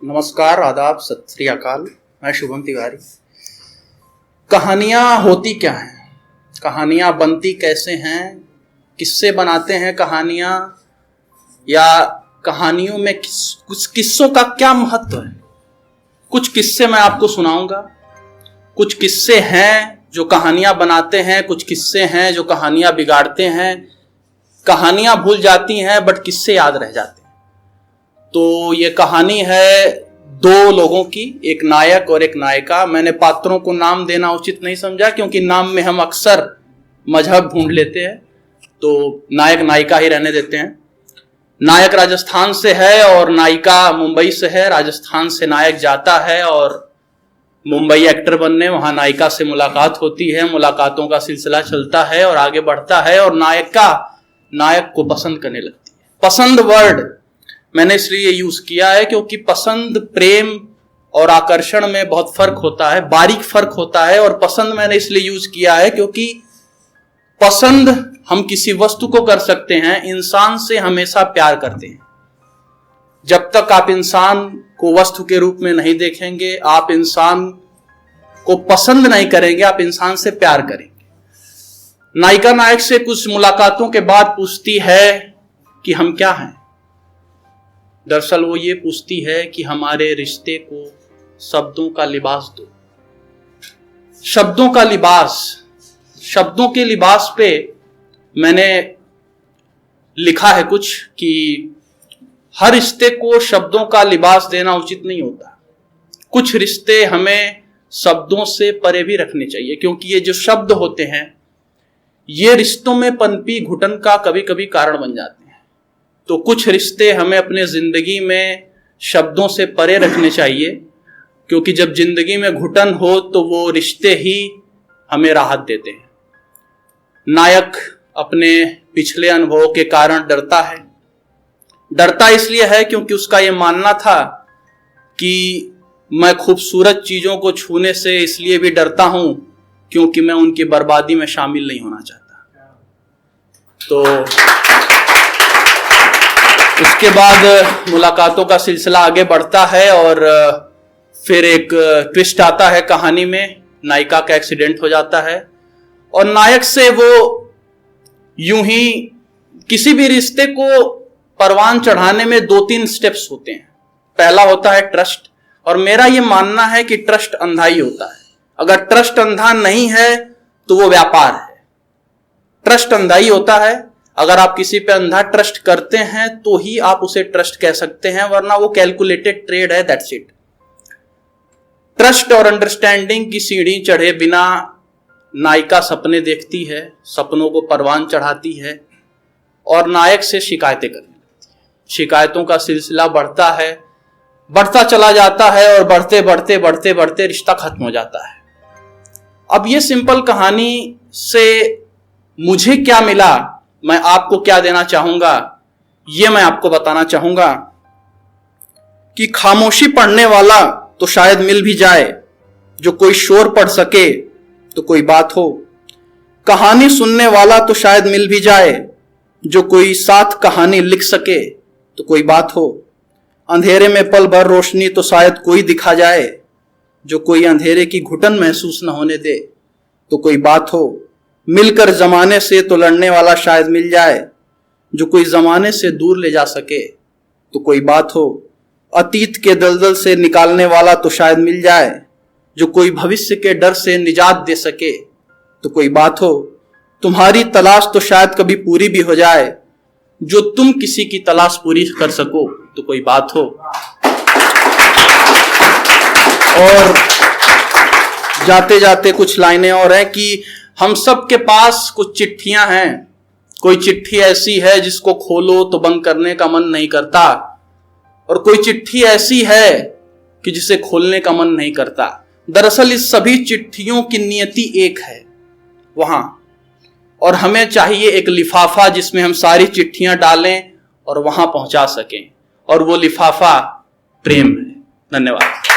नमस्कार, आदाब, सत श्री अकाल। मैं शुभम तिवारी। कहानियाँ होती क्या हैं, कहानियाँ बनती कैसे हैं, किससे बनाते हैं कहानियाँ, या कहानियों में कुछ किस्सों का क्या महत्व है। कुछ किस्से मैं आपको सुनाऊंगा। कुछ किस्से हैं जो कहानियाँ बनाते हैं, कुछ किस्से हैं जो कहानियाँ बिगाड़ते हैं। कहानियाँ भूल जाती हैं बट किस्से याद रह जाते हैं। तो ये कहानी है दो लोगों की, एक नायक और एक नायिका। मैंने पात्रों को नाम देना उचित नहीं समझा क्योंकि नाम में हम अक्सर मजहब ढूंढ लेते हैं, तो नायक नायिका ही रहने देते हैं। नायक राजस्थान से है और नायिका मुंबई से है। राजस्थान से नायक जाता है और मुंबई एक्टर बनने, वहां नायिका से मुलाकात होती है। मुलाकातों का सिलसिला चलता है और आगे बढ़ता है और नायिका नायक को पसंद करने लगती है। पसंद वर्ड मैंने इसलिए यूज किया है क्योंकि पसंद, प्रेम और आकर्षण में बहुत फर्क होता है, बारीक फर्क होता है। और पसंद मैंने इसलिए यूज किया है क्योंकि पसंद हम किसी वस्तु को कर सकते हैं, इंसान से हमेशा प्यार करते हैं। जब तक आप इंसान को वस्तु के रूप में नहीं देखेंगे, आप इंसान को पसंद नहीं करेंगे, आप इंसान से प्यार करेंगे। नायिका नायक से कुछ मुलाकातों के बाद पूछती है कि हम क्या हैं। दरअसल वो ये पूछती है कि हमारे रिश्ते को शब्दों का लिबास दो। शब्दों का लिबास, शब्दों के लिबास पे मैंने लिखा है कुछ कि हर रिश्ते को शब्दों का लिबास देना उचित नहीं होता। कुछ रिश्ते हमें शब्दों से परे भी रखने चाहिए क्योंकि ये जो शब्द होते हैं ये रिश्तों में पनपी घुटन का कभी कभी कारण बन जाते हैं। तो कुछ रिश्ते हमें अपने जिंदगी में शब्दों से परे रखने चाहिए क्योंकि जब जिंदगी में घुटन हो तो वो रिश्ते ही हमें राहत देते हैं। नायक अपने पिछले अनुभवों के कारण डरता है। डरता इसलिए है क्योंकि उसका ये मानना था कि मैं खूबसूरत चीजों को छूने से इसलिए भी डरता हूं क्योंकि मैं उनकी बर्बादी में शामिल नहीं होना चाहता। तो उसके बाद मुलाकातों का सिलसिला आगे बढ़ता है और फिर एक ट्विस्ट आता है कहानी में। नायिका का एक्सीडेंट हो जाता है और नायक से वो यूं ही किसी भी रिश्ते को परवान चढ़ाने में 2-3 स्टेप्स होते हैं। पहला होता है ट्रस्ट, और मेरा ये मानना है कि ट्रस्ट अंधा ही होता है। अगर ट्रस्ट अंधा नहीं है तो वो व्यापार है। ट्रस्ट अंधा ही होता है। अगर आप किसी पे अंधा ट्रस्ट करते हैं तो ही आप उसे ट्रस्ट कह सकते हैं, वरना वो कैलकुलेटेड ट्रेड है, दैट्स इट। ट्रस्ट और अंडरस्टैंडिंग की सीढ़ी चढ़े बिना नायिका सपने देखती है, सपनों को परवान चढ़ाती है और नायक से शिकायतें करने लगती है। शिकायतों का सिलसिला बढ़ता है, बढ़ता चला जाता है और बढ़ते बढ़ते बढ़ते बढ़ते रिश्ता खत्म हो जाता है। अब ये सिंपल कहानी से मुझे क्या मिला, मैं आपको क्या देना चाहूंगा, ये मैं आपको बताना चाहूंगा कि खामोशी पढ़ने वाला तो शायद मिल भी जाए, जो कोई शोर पढ़ सके तो कोई बात हो। कहानी सुनने वाला तो शायद मिल भी जाए, जो कोई साथ कहानी लिख सके तो कोई बात हो। अंधेरे में पल भर रोशनी तो शायद कोई दिखा जाए, जो कोई अंधेरे की घुटन महसूस न होने दे तो कोई बात हो। मिलकर जमाने से तो लड़ने वाला शायद मिल जाए, जो कोई जमाने से दूर ले जा सके तो कोई बात हो। अतीत के दलदल से निकालने वाला तो शायद मिल जाए, जो कोई भविष्य के डर से निजात दे सके तो कोई बात हो। तुम्हारी तलाश तो शायद कभी पूरी भी हो जाए, जो तुम किसी की तलाश पूरी कर सको तो कोई बात हो। और जाते जाते कुछ लाइनें और हैं कि हम सब के पास कुछ चिट्ठियां हैं। कोई चिट्ठी ऐसी है जिसको खोलो तो बंद करने का मन नहीं करता, और कोई चिट्ठी ऐसी है कि जिसे खोलने का मन नहीं करता। दरअसल इस सभी चिट्ठियों की नियति एक है वहां, और हमें चाहिए एक लिफाफा जिसमें हम सारी चिट्ठियां डालें और वहां पहुंचा सकें, और वो लिफाफा प्रेम है। धन्यवाद।